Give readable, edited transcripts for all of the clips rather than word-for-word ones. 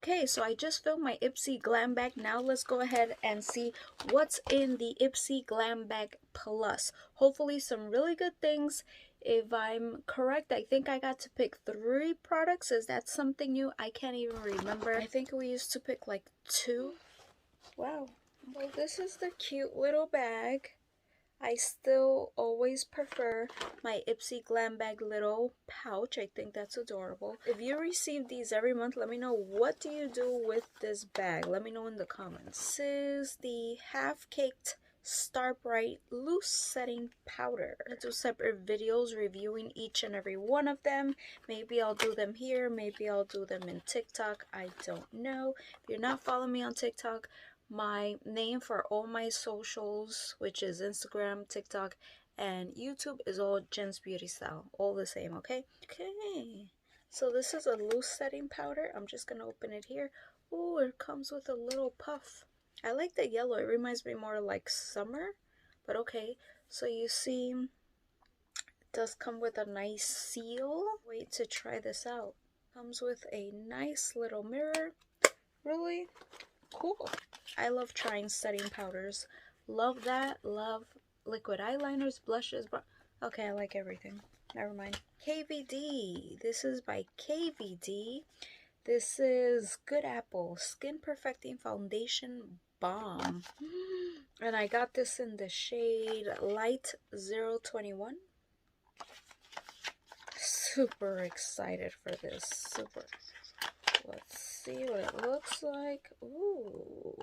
Okay, so I just filled my IPSY Glam bag. Now let's go ahead and see what's in the IPSY Glam bag Plus. Hopefully some really good things. If I'm correct, I think I got to pick 3 products. Is that something new? I can't even remember. I think we used to pick like 2. Wow. Well, this is the cute little bag. I still always prefer my IPSY Glam Bag little pouch. I think that's adorable. If you receive these every month, let me know, what do you do with this bag? Let me know in the comments. This is the half-caked Star Bright loose setting powder. I do separate videos reviewing each and every one of them. Maybe I'll do them here, maybe I'll do them in TikTok. I don't know. If you're not following me on TikTok, my name for all my socials, which is Instagram, TikTok, and YouTube, is all Jenz BeautyStyle. All the same, okay? Okay. So this is a loose setting powder. I'm just gonna open it here. Oh, it comes with a little puff. I like the yellow. It reminds me more like summer, but okay. So you see, it does come with a nice seal. Wait to try this out. Comes with a nice little mirror. Really cool. I love trying setting powders. Love that. Love liquid eyeliners, blushes. Okay, I like everything. Never mind. KVD. This is by KVD. This is Good Apple Skin Perfecting Foundation Balm. And I got this in the shade Light 021. Super excited for this. Super. Let's see what it looks like. Ooh.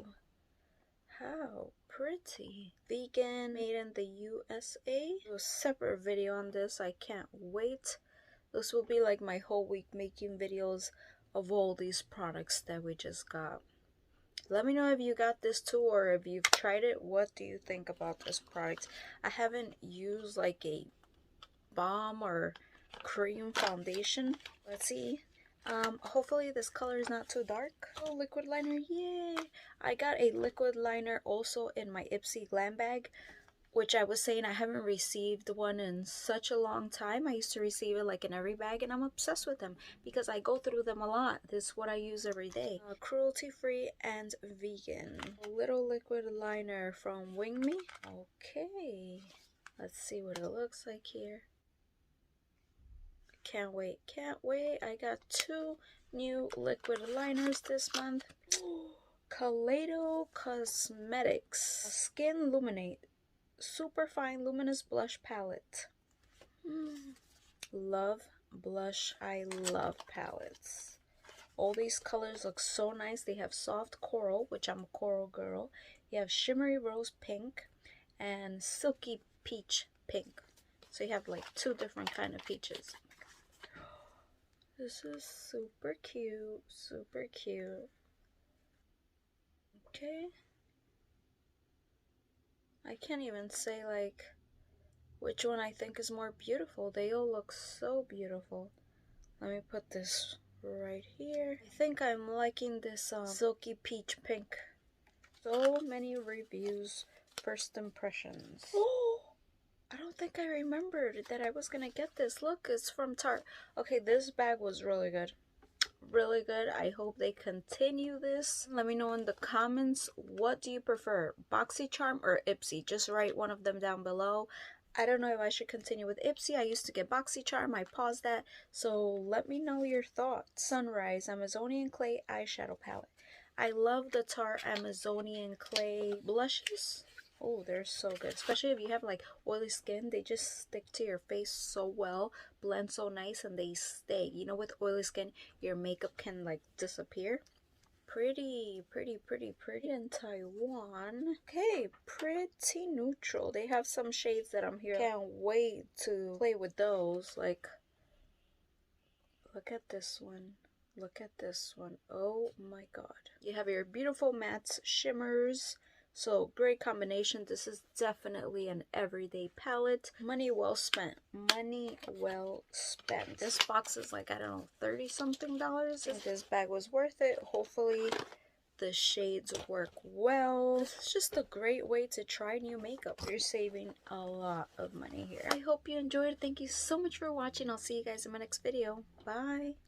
How pretty. Vegan, made in the USA. Do a separate video on this. I can't wait. This will be like my whole week making videos of all these products that we just got. Let me know if you got this too, or if you've tried it. What do you think about this product? I haven't used like a balm or cream foundation. Let's see. Hopefully this color is not too dark. Oh, liquid liner, yay! I got a liquid liner also in my IPSY Glam bag, which I was saying I haven't received one in such a long time. I used to receive it like in every bag, and I'm obsessed with them because I go through them a lot. This is what I use every day. Cruelty-free and vegan. A little liquid liner from Wing Me. Okay, let's see what it looks like here. Can't wait, can't wait. I got 2 new liquid liners this month. Kaleido Cosmetics Skin Luminate Super Fine Luminous Blush Palette. Love blush. I love palettes. All these colors look so nice. They have soft coral, which I'm a coral girl. You have shimmery rose pink and silky peach pink. So you have like 2 different kind of peaches. This is super cute, super cute. Okay. I can't even say like which one I think is more beautiful. They all look so beautiful. Let me put this right here. I think I'm liking this silky peach pink. So many reviews, first impressions. Oh, I don't think I remembered that I was gonna get this. Look, it's from Tarte. Okay, this bag was really good. Really good. I hope they continue this. Let me know in the comments, what do you prefer, BoxyCharm or IPSY? Just write one of them down below. I don't know if I should continue with IPSY. I used to get BoxyCharm. I paused that. So let me know your thoughts. Sunrise Amazonian Clay Eyeshadow Palette. I love the Tarte Amazonian Clay blushes. Oh, they're so good. Especially if you have like oily skin, they just stick to your face so well, blend so nice, and they stay. You know, with oily skin, your makeup can like disappear. Pretty, pretty, pretty, pretty in Taiwan. Okay, pretty neutral. They have some shades that I'm here. Can't wait to play with those. Like, look at this one. Look at this one. Oh my god. You have your beautiful mattes, shimmers. So great combination. This is definitely an everyday palette. Money well spent. Money well spent. This box is like, I don't know, 30 something dollars. This bag was worth it. Hopefully the shades work well. This is just a great way to try new makeup. You're saving a lot of money here. I hope you enjoyed. Thank you so much for watching. I'll see you guys in my next video. Bye.